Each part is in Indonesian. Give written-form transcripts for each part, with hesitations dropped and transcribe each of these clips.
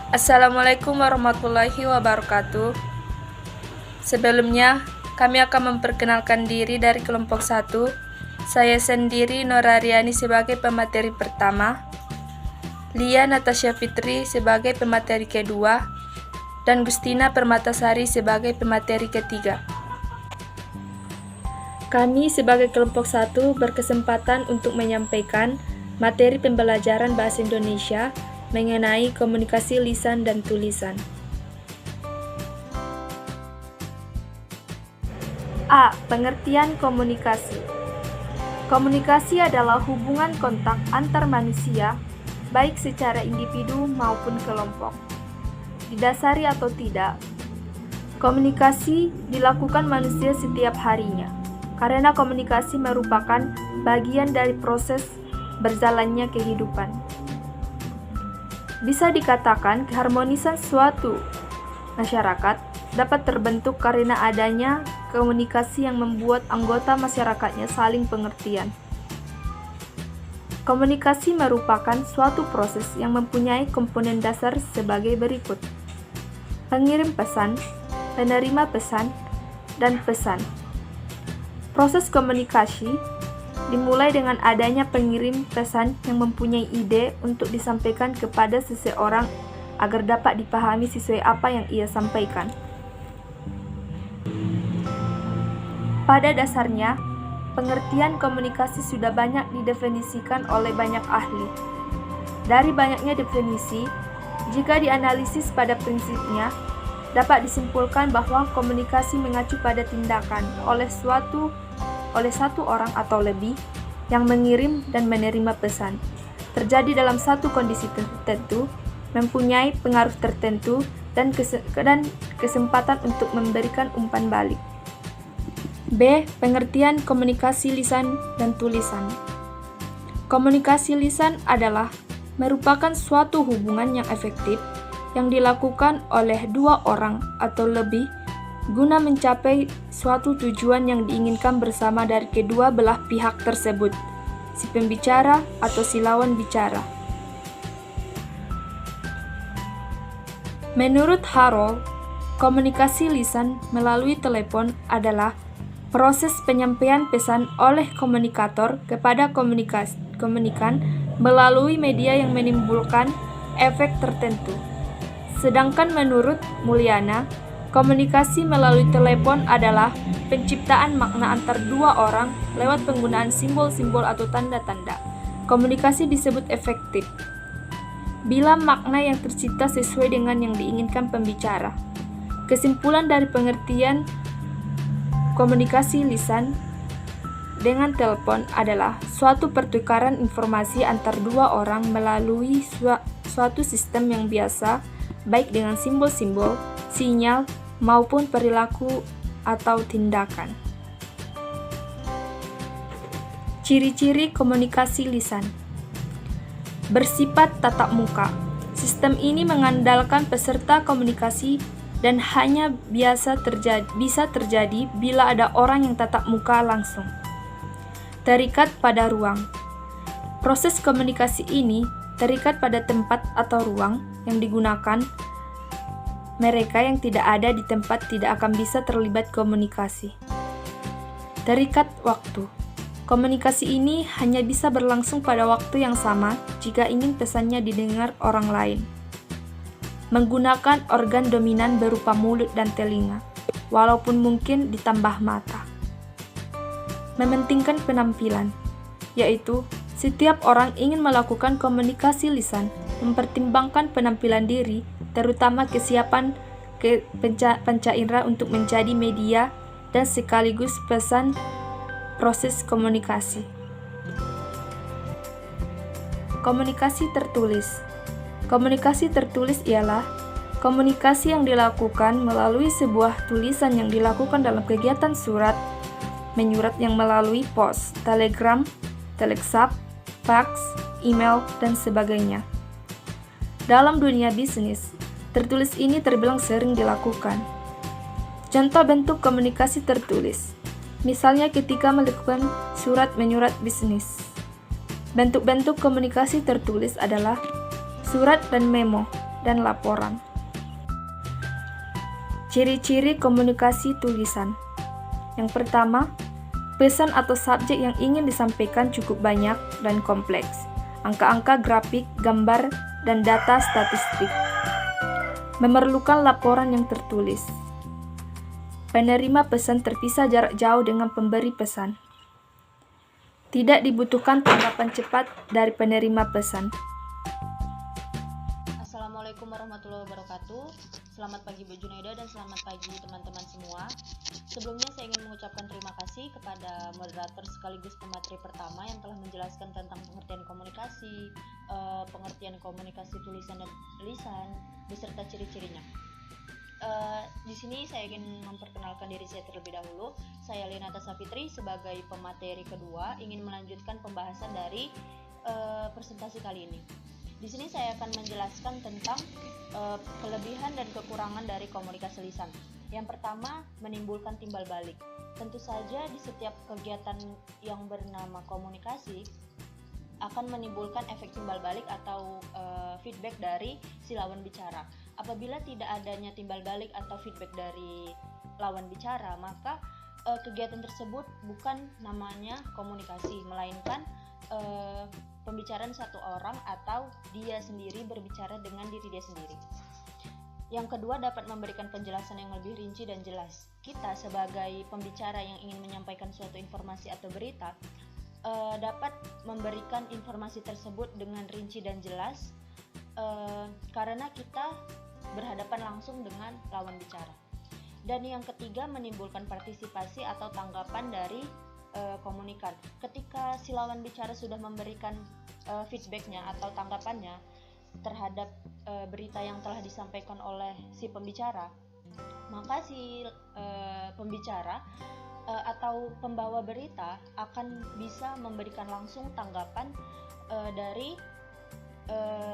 Assalamualaikum warahmatullahi wabarakatuh. Sebelumnya, kami akan memperkenalkan diri dari kelompok 1. Saya sendiri Norariani sebagai pemateri pertama, Lia Natasha Fitri sebagai pemateri kedua, dan Gustina Permatasari sebagai pemateri ketiga. Kami sebagai kelompok 1 berkesempatan untuk menyampaikan materi pembelajaran bahasa Indonesia mengenai komunikasi lisan dan tulisan. A. Pengertian komunikasi. Komunikasi adalah hubungan kontak antar manusia, baik secara individu maupun kelompok. Didasari atau tidak, komunikasi dilakukan manusia setiap harinya, karena komunikasi merupakan bagian dari proses berjalannya kehidupan. Bisa dikatakan keharmonisan suatu masyarakat dapat terbentuk karena adanya komunikasi yang membuat anggota masyarakatnya saling pengertian. Komunikasi merupakan suatu proses yang mempunyai komponen dasar sebagai berikut: pengirim pesan, penerima pesan, dan pesan. Proses komunikasi dimulai dengan adanya pengirim pesan yang mempunyai ide untuk disampaikan kepada seseorang agar dapat dipahami sesuai apa yang ia sampaikan. Pada dasarnya, pengertian komunikasi sudah banyak didefinisikan oleh banyak ahli. Dari banyaknya definisi, jika dianalisis pada prinsipnya, dapat disimpulkan bahwa komunikasi mengacu pada tindakan oleh satu orang atau lebih yang mengirim dan menerima pesan, terjadi dalam satu kondisi tertentu, mempunyai pengaruh tertentu, dan kesempatan untuk memberikan umpan balik. B. Pengertian komunikasi lisan dan tulisan. Komunikasi lisan adalah merupakan suatu hubungan yang efektif yang dilakukan oleh dua orang atau lebih guna mencapai suatu tujuan yang diinginkan bersama dari kedua belah pihak tersebut, si pembicara atau si lawan bicara. Menurut Harold, komunikasi lisan melalui telepon adalah proses penyampaian pesan oleh komunikator kepada komunikan melalui media yang menimbulkan efek tertentu. Sedangkan menurut Mulyana, komunikasi melalui telepon adalah penciptaan makna antar dua orang lewat penggunaan simbol-simbol atau tanda-tanda. Komunikasi disebut efektif bila makna yang tercipta sesuai dengan yang diinginkan pembicara. Kesimpulan dari pengertian komunikasi lisan dengan telepon adalah suatu pertukaran informasi antar dua orang melalui suatu sistem yang biasa, baik dengan simbol-simbol, sinyal, maupun perilaku atau tindakan. Ciri-ciri komunikasi lisan. Bersifat tatap muka. Sistem ini mengandalkan peserta komunikasi dan hanya bisa terjadi bila ada orang yang tatap muka langsung. Terikat pada ruang. Proses komunikasi ini terikat pada tempat atau ruang yang digunakan. Mereka yang tidak ada di tempat tidak akan bisa terlibat komunikasi. Terikat waktu. Komunikasi ini hanya bisa berlangsung pada waktu yang sama jika ingin pesannya didengar orang lain. Menggunakan organ dominan berupa mulut dan telinga, walaupun mungkin ditambah mata. Mementingkan penampilan, yaitu setiap orang ingin melakukan komunikasi lisan, mempertimbangkan penampilan diri, terutama kesiapan panca indera untuk menjadi media dan sekaligus pesan proses komunikasi. Komunikasi tertulis. Komunikasi tertulis ialah komunikasi yang dilakukan melalui sebuah tulisan yang dilakukan dalam kegiatan surat, menyurat yang melalui pos, telegram, teleksap, fax, email, dan sebagainya. Dalam dunia bisnis, tertulis ini terbilang sering dilakukan. Contoh bentuk komunikasi tertulis, misalnya ketika melakukan surat menyurat bisnis. Bentuk-bentuk komunikasi tertulis adalah surat dan memo, dan laporan. Ciri-ciri komunikasi tulisan. Yang pertama, pesan atau subjek yang ingin disampaikan cukup banyak dan kompleks. Angka-angka grafik, gambar, dan data statistik. Memerlukan laporan yang tertulis. Penerima pesan terpisah jarak jauh dengan pemberi pesan. Tidak dibutuhkan tanggapan cepat dari penerima pesan. Assalamualaikum warahmatullahi wabarakatuh. Selamat pagi Bu Junaida dan selamat pagi teman-teman semua. Sebelumnya saya ingin mengucapkan terima kasih kepada moderator sekaligus pemateri pertama yang telah menjelaskan tentang pengertian komunikasi tulisan dan lisan beserta ciri-cirinya. Di sini saya ingin memperkenalkan diri saya terlebih dahulu. Saya Linata Safitri sebagai pemateri kedua ingin melanjutkan pembahasan dari presentasi kali ini. Di sini saya akan menjelaskan tentang kelebihan dan kekurangan dari komunikasi lisan. Yang pertama, menimbulkan timbal balik. Tentu saja di setiap kegiatan yang bernama komunikasi akan menimbulkan efek timbal balik atau feedback dari si lawan bicara. Apabila tidak adanya timbal balik atau feedback dari lawan bicara, maka kegiatan tersebut bukan namanya komunikasi, melainkan pembicaraan satu orang atau dia sendiri berbicara dengan diri dia sendiri. Yang kedua, dapat memberikan penjelasan yang lebih rinci dan jelas. Kita sebagai pembicara yang ingin menyampaikan suatu informasi atau berita dapat memberikan informasi tersebut dengan rinci dan jelas karena kita berhadapan langsung dengan lawan bicara. Dan yang ketiga, menimbulkan partisipasi atau tanggapan dari komunikan. Ketika si lawan bicara sudah memberikan feedbacknya atau tanggapannya terhadap berita yang telah disampaikan oleh si pembicara, maka si pembicara atau pembawa berita akan bisa memberikan langsung tanggapan dari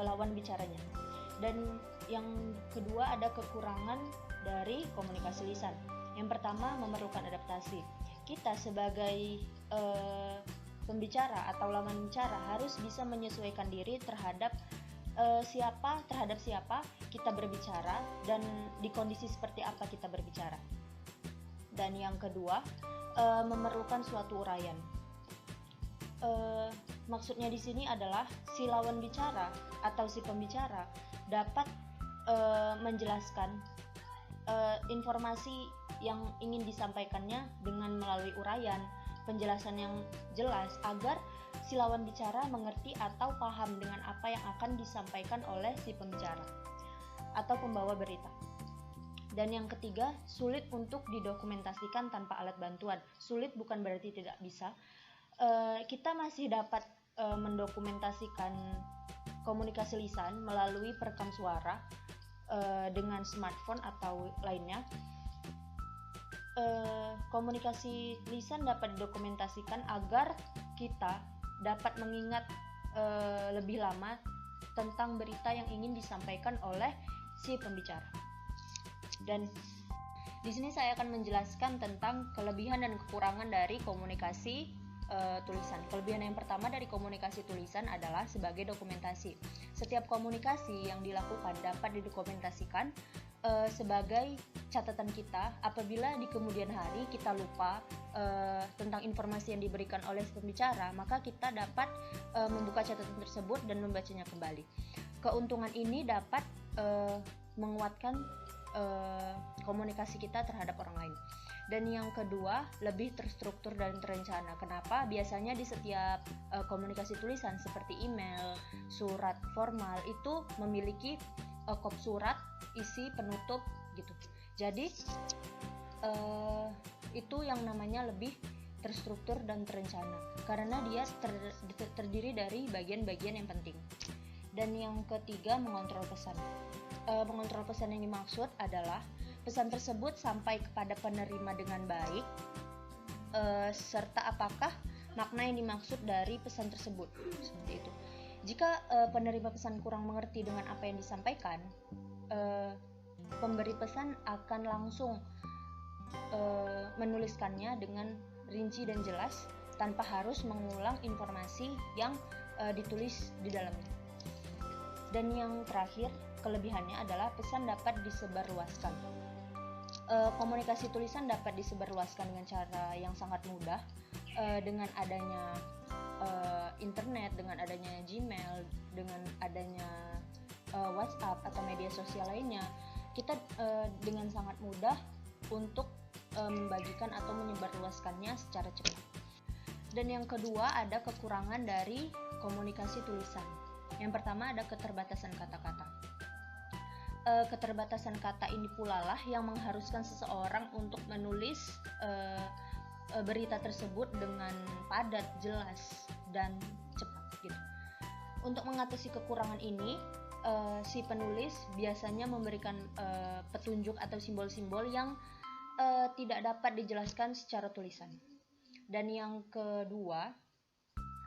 lawan bicaranya. Dan yang kedua, ada kekurangan dari komunikasi lisan. Yang pertama, memerlukan adaptasi. Kita sebagai pembicara atau lawan bicara harus bisa menyesuaikan diri terhadap siapa kita berbicara dan di kondisi seperti apa kita berbicara. Dan yang kedua, memerlukan suatu uraian. Maksudnya di sini adalah si lawan bicara atau si pembicara dapat menjelaskan informasi yang ingin disampaikannya dengan melalui uraian, penjelasan yang jelas agar si lawan bicara mengerti atau paham dengan apa yang akan disampaikan oleh si pembicara atau pembawa berita. Dan yang ketiga, sulit untuk didokumentasikan tanpa alat bantuan. Sulit bukan berarti tidak bisa. Kita masih dapat mendokumentasikan komunikasi lisan melalui perekam suara dengan smartphone atau lainnya. Komunikasi lisan dapat didokumentasikan agar kita dapat mengingat lebih lama tentang berita yang ingin disampaikan oleh si pembicara. Dan di sini saya akan menjelaskan tentang kelebihan dan kekurangan dari komunikasi tulisan. Kelebihan yang pertama dari komunikasi tulisan adalah sebagai dokumentasi. Setiap komunikasi yang dilakukan dapat didokumentasikan sebagai catatan kita apabila di kemudian hari kita lupa tentang informasi yang diberikan oleh pembicara, maka kita dapat membuka catatan tersebut dan membacanya kembali. Keuntungan ini dapat menguatkan komunikasi kita terhadap orang lain. Dan yang kedua, lebih terstruktur dan terencana. Kenapa? Biasanya di setiap komunikasi tulisan seperti email, surat formal itu memiliki kop surat, isi, penutup gitu. Jadi itu yang namanya lebih terstruktur dan terencana karena dia terdiri dari bagian-bagian yang penting. Dan yang ketiga, mengontrol pesan. Mengontrol pesan yang dimaksud adalah pesan tersebut sampai kepada penerima dengan baik, serta apakah makna yang dimaksud dari pesan tersebut. Seperti itu. Jika penerima pesan kurang mengerti dengan apa yang disampaikan, pemberi pesan akan langsung menuliskannya dengan rinci dan jelas tanpa harus mengulang informasi yang ditulis di dalamnya. Dan yang terakhir, kelebihannya adalah pesan dapat disebarluaskan. Komunikasi tulisan dapat disebarluaskan dengan cara yang sangat mudah, dengan adanya internet, dengan adanya Gmail, dengan adanya WhatsApp atau media sosial lainnya. Kita dengan sangat mudah untuk membagikan atau menyebarluaskannya secara cepat. Dan yang kedua, ada kekurangan dari komunikasi tulisan. Yang pertama ada keterbatasan kata-kata. Keterbatasan kata ini pula lah yang mengharuskan seseorang untuk menulis berita tersebut dengan padat, jelas, dan cepat gitu. Untuk mengatasi kekurangan ini, si penulis biasanya memberikan petunjuk atau simbol-simbol yang tidak dapat dijelaskan secara tulisan. Dan yang kedua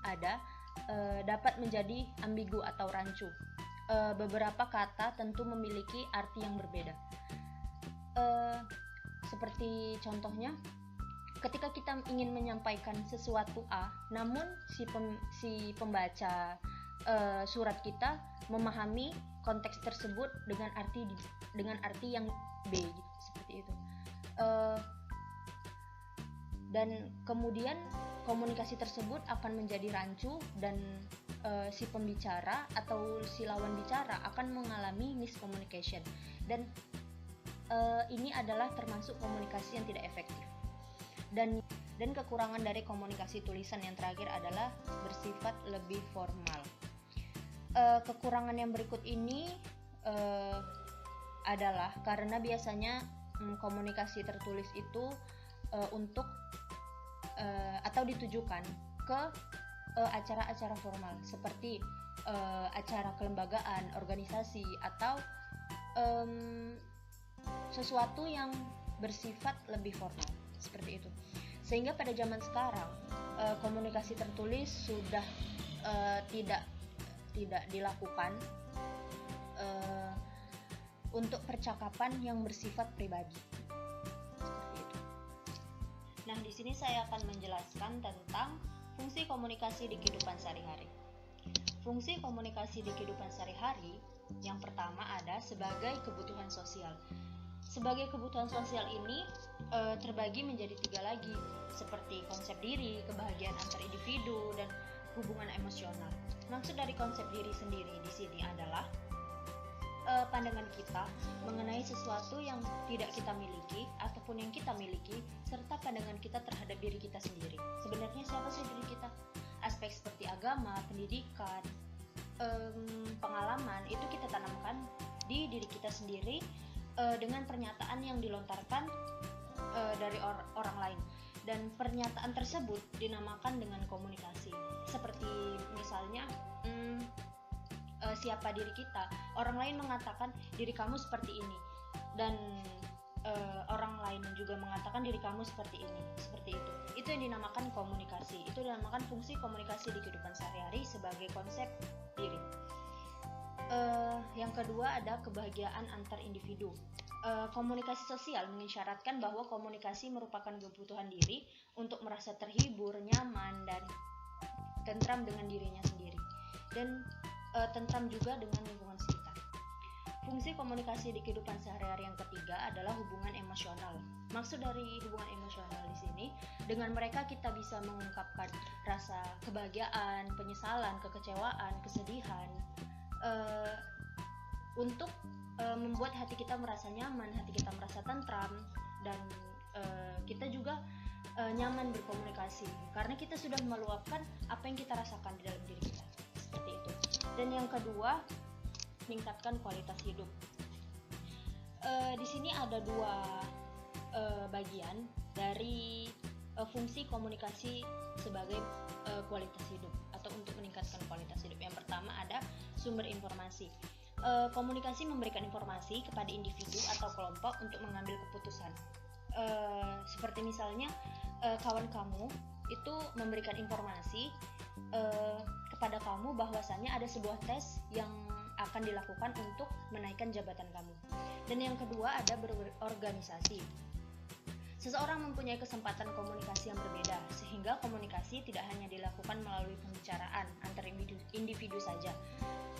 ada dapat menjadi ambigu atau rancu. Beberapa kata tentu memiliki arti yang berbeda. Seperti contohnya, ketika kita ingin menyampaikan sesuatu A, namun si pembaca surat kita memahami konteks tersebut dengan arti yang B, gitu, seperti itu. Dan kemudian komunikasi tersebut akan menjadi rancu dan si pembicara atau si lawan bicara akan mengalami miscommunication, dan ini adalah termasuk komunikasi yang tidak efektif. Dan kekurangan dari komunikasi tulisan yang terakhir adalah bersifat lebih formal. Kekurangan yang berikut ini adalah karena biasanya komunikasi tertulis itu untuk atau ditujukan ke acara-acara formal seperti acara kelembagaan, organisasi, atau sesuatu yang bersifat lebih formal seperti itu. Sehingga pada zaman sekarang komunikasi tertulis sudah tidak dilakukan untuk percakapan yang bersifat pribadi. Nah, di sini saya akan menjelaskan tentang fungsi komunikasi di kehidupan sehari-hari. Fungsi komunikasi di kehidupan sehari-hari yang pertama ada sebagai kebutuhan sosial. Sebagai kebutuhan sosial ini terbagi menjadi 3 lagi, seperti konsep diri, kebahagiaan antar individu, dan hubungan emosional. Maksud dari konsep diri sendiri di sini adalah pandangan kita mengenai sesuatu yang tidak kita miliki ataupun yang kita miliki, serta pandangan kita terhadap diri kita sendiri. Sebenarnya siapa sih diri kita? Aspek seperti agama, pendidikan, pengalaman itu kita tanamkan di diri kita sendiri dengan pernyataan yang dilontarkan dari orang lain, dan pernyataan tersebut dinamakan dengan komunikasi. Seperti misalnya siapa diri kita, orang lain mengatakan diri kamu seperti ini, dan orang lain juga mengatakan diri kamu seperti ini, seperti itu yang dinamakan komunikasi. Itu dinamakan fungsi komunikasi di kehidupan sehari-hari sebagai konsep diri. Yang kedua ada kebahagiaan antar individu. Komunikasi sosial mengisyaratkan bahwa komunikasi merupakan kebutuhan diri untuk merasa terhibur, nyaman, dan tentram dengan dirinya sendiri, dan tentram juga dengan lingkungan sekitar. Fungsi komunikasi di kehidupan sehari-hari yang ketiga adalah hubungan emosional. Maksud dari hubungan emosional di sini, dengan mereka kita bisa mengungkapkan rasa kebahagiaan, penyesalan, kekecewaan, kesedihan, untuk membuat hati kita merasa nyaman, hati kita merasa tentram, dan kita juga nyaman berkomunikasi karena kita sudah meluapkan apa yang kita rasakan di dalam diri kita, seperti itu. Dan yang kedua, meningkatkan kualitas hidup. Di sini ada 2 bagian dari fungsi komunikasi sebagai kualitas hidup atau untuk meningkatkan kualitas hidup. Yang pertama ada sumber informasi. Komunikasi memberikan informasi kepada individu atau kelompok untuk mengambil keputusan. Seperti misalnya kawan kamu itu memberikan informasi kepada kamu bahwasannya ada sebuah tes yang akan dilakukan untuk menaikkan jabatan kamu. Dan yang kedua ada berorganisasi. Seseorang mempunyai kesempatan komunikasi yang berbeda, sehingga komunikasi tidak hanya dilakukan melalui pembicaraan antar individu saja.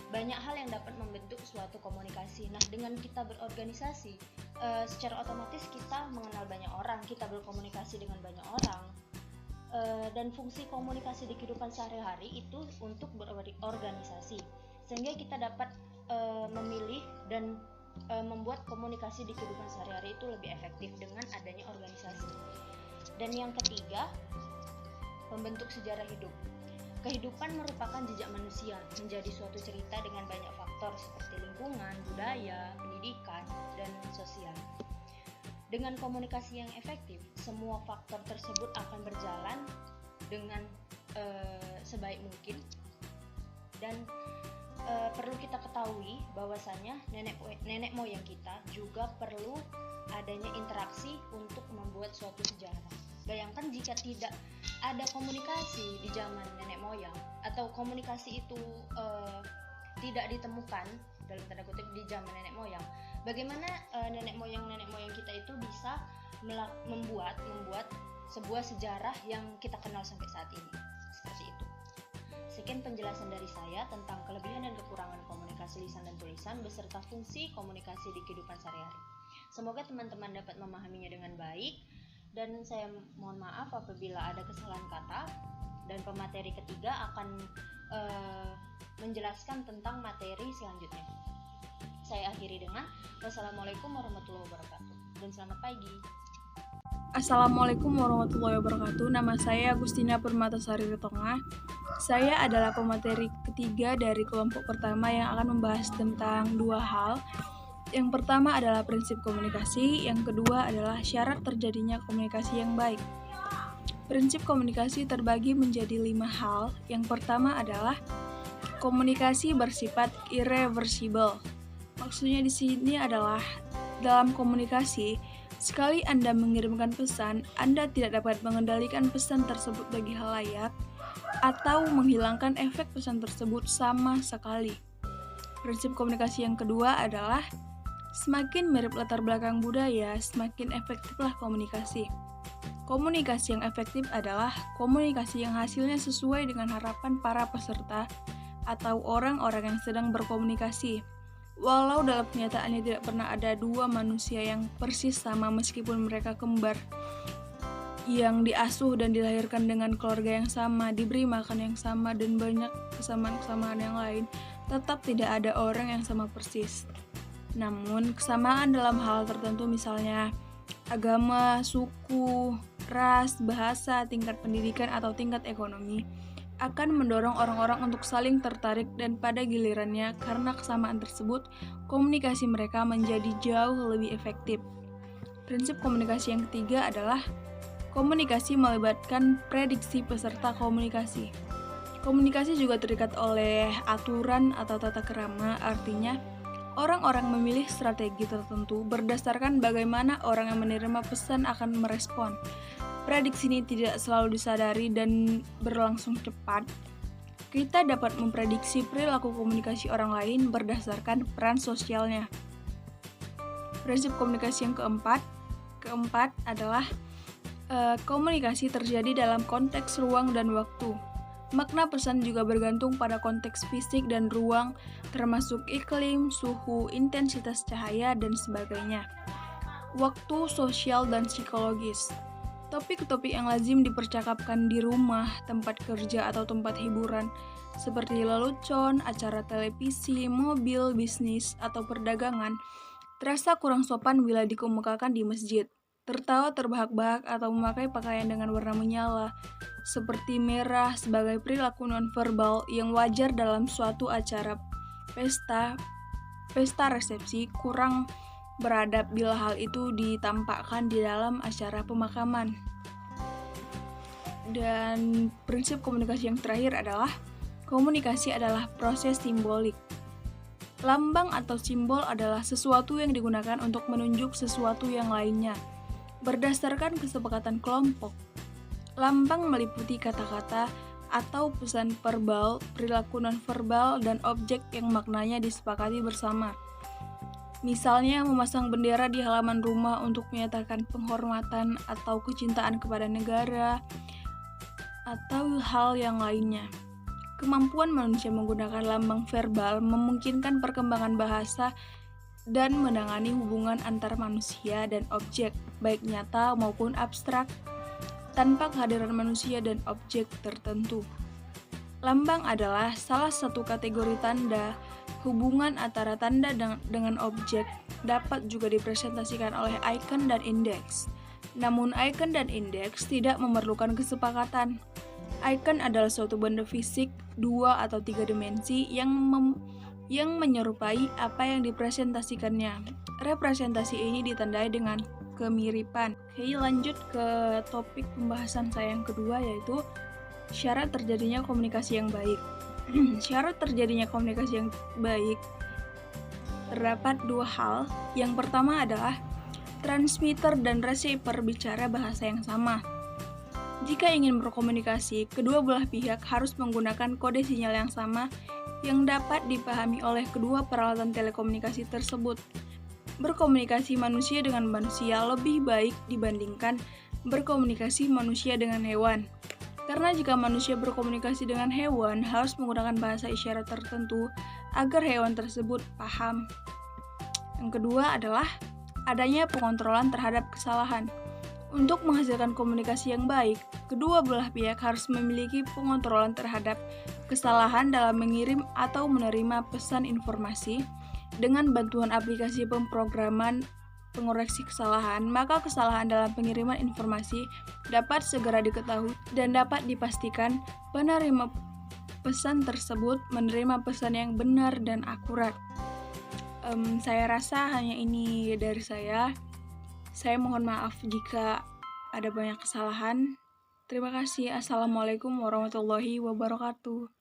Banyak hal yang dapat membentuk suatu komunikasi. Nah, dengan kita berorganisasi, secara otomatis kita mengenal banyak orang, kita berkomunikasi dengan banyak orang. Dan fungsi komunikasi di kehidupan sehari-hari itu untuk berorganisasi, sehingga kita dapat memilih dan membuat komunikasi di kehidupan sehari-hari itu lebih efektif dengan adanya organisasi. Dan yang ketiga, membentuk sejarah hidup. Kehidupan merupakan jejak manusia, menjadi suatu cerita dengan banyak faktor seperti lingkungan, budaya, pendidikan, dan sosial. Dengan komunikasi yang efektif, semua faktor tersebut akan berjalan dengan sebaik mungkin. Dan perlu kita ketahui bahwasanya nenek moyang kita juga perlu adanya interaksi untuk membuat suatu sejarah. Bayangkan jika tidak ada komunikasi di zaman nenek moyang, atau komunikasi itu tidak ditemukan dalam tanda kutip di zaman nenek moyang, bagaimana nenek moyang kita itu bisa membuat sebuah sejarah yang kita kenal sampai saat ini. Seperti itu. Sekian penjelasan dari saya tentang kelebihan dan kekurangan komunikasi lisan dan tulisan beserta fungsi komunikasi di kehidupan sehari-hari. Semoga teman-teman dapat memahaminya dengan baik, dan saya mohon maaf apabila ada kesalahan kata, dan pemateri ketiga akan menjelaskan tentang materi selanjutnya. Saya akhiri dengan wassalamualaikum warahmatullahi wabarakatuh dan selamat pagi. Assalamualaikum warahmatullahi wabarakatuh. Nama saya Agustina Permatasari Ritonga. Saya adalah pemateri ketiga dari kelompok pertama yang akan membahas tentang dua hal. Yang pertama adalah prinsip komunikasi, yang kedua adalah syarat terjadinya komunikasi yang baik. Prinsip komunikasi terbagi menjadi 5 hal. Yang pertama adalah komunikasi bersifat irreversible. Maksudnya di sini adalah dalam komunikasi, sekali Anda mengirimkan pesan, Anda tidak dapat mengendalikan pesan tersebut bagi halayak atau menghilangkan efek pesan tersebut sama sekali. Prinsip komunikasi yang kedua adalah semakin mirip latar belakang budaya, semakin efektiflah komunikasi. Komunikasi yang efektif adalah komunikasi yang hasilnya sesuai dengan harapan para peserta atau orang-orang yang sedang berkomunikasi. Walau dalam kenyataannya tidak pernah ada dua manusia yang persis sama meskipun mereka kembar, yang diasuh dan dilahirkan dengan keluarga yang sama, diberi makan yang sama, dan banyak kesamaan-kesamaan yang lain, tetap tidak ada orang yang sama persis. Namun, kesamaan dalam hal tertentu misalnya agama, suku, ras, bahasa, tingkat pendidikan, atau tingkat ekonomi akan mendorong orang-orang untuk saling tertarik, dan pada gilirannya karena kesamaan tersebut, komunikasi mereka menjadi jauh lebih efektif. Prinsip komunikasi yang ketiga adalah komunikasi melibatkan prediksi peserta komunikasi. Komunikasi juga terikat oleh aturan atau tata krama, artinya orang-orang memilih strategi tertentu berdasarkan bagaimana orang yang menerima pesan akan merespon. Prediksi ini tidak selalu disadari dan berlangsung cepat. Kita dapat memprediksi perilaku komunikasi orang lain berdasarkan peran sosialnya. Prinsip komunikasi yang keempat adalah komunikasi terjadi dalam konteks ruang dan waktu. Makna pesan juga bergantung pada konteks fisik dan ruang, termasuk iklim, suhu, intensitas cahaya, dan sebagainya. Waktu, sosial, dan psikologis. Topik-topik yang lazim dipercakapkan di rumah, tempat kerja, atau tempat hiburan, seperti lelucon, acara televisi, mobil, bisnis, atau perdagangan, terasa kurang sopan bila dikemukakan di masjid. Tertawa terbahak-bahak atau memakai pakaian dengan warna menyala, seperti merah, sebagai perilaku nonverbal yang wajar dalam suatu acara pesta resepsi, kurang beradab bila hal itu ditampakkan di dalam acara pemakaman. Dan prinsip komunikasi yang terakhir adalah komunikasi adalah proses simbolik. Lambang atau simbol adalah sesuatu yang digunakan untuk menunjuk sesuatu yang lainnya. Berdasarkan kesepakatan kelompok, lambang meliputi kata-kata atau pesan verbal, perilaku nonverbal, dan objek yang maknanya disepakati bersama. Misalnya memasang bendera di halaman rumah untuk menyatakan penghormatan atau kecintaan kepada negara, atau hal yang lainnya. Kemampuan manusia menggunakan lambang verbal memungkinkan perkembangan bahasa dan menangani hubungan antar manusia dan objek, baik nyata maupun abstrak, tanpa kehadiran manusia dan objek tertentu. Lambang adalah salah satu kategori tanda. Hubungan antara tanda dengan objek dapat juga dipresentasikan oleh icon dan indeks. Namun icon dan indeks tidak memerlukan kesepakatan. Icon adalah suatu benda fisik 2 atau 3 dimensi yang menyerupai apa yang dipresentasikannya. Representasi ini ditandai dengan kemiripan. Oke, lanjut ke topik pembahasan saya yang kedua, yaitu syarat terjadinya komunikasi yang baik. Syarat terjadinya komunikasi yang baik terdapat 2 hal. Yang pertama adalah transmitter dan receiver bicara bahasa yang sama. Jika ingin berkomunikasi, kedua belah pihak harus menggunakan kode sinyal yang sama yang dapat dipahami oleh kedua peralatan telekomunikasi tersebut. Berkomunikasi manusia dengan manusia lebih baik dibandingkan berkomunikasi manusia dengan hewan. Karena jika manusia berkomunikasi dengan hewan, harus menggunakan bahasa isyarat tertentu agar hewan tersebut paham. Yang kedua adalah adanya pengontrolan terhadap kesalahan. Untuk menghasilkan komunikasi yang baik, kedua belah pihak harus memiliki pengontrolan terhadap kesalahan dalam mengirim atau menerima pesan informasi. Dengan bantuan aplikasi pemrograman pengoreksi kesalahan, maka kesalahan dalam pengiriman informasi dapat segera diketahui dan dapat dipastikan penerima pesan tersebut menerima pesan yang benar dan akurat. Saya rasa hanya ini dari saya. Saya mohon maaf jika ada banyak kesalahan. Terima kasih. Assalamualaikum warahmatullahi wabarakatuh.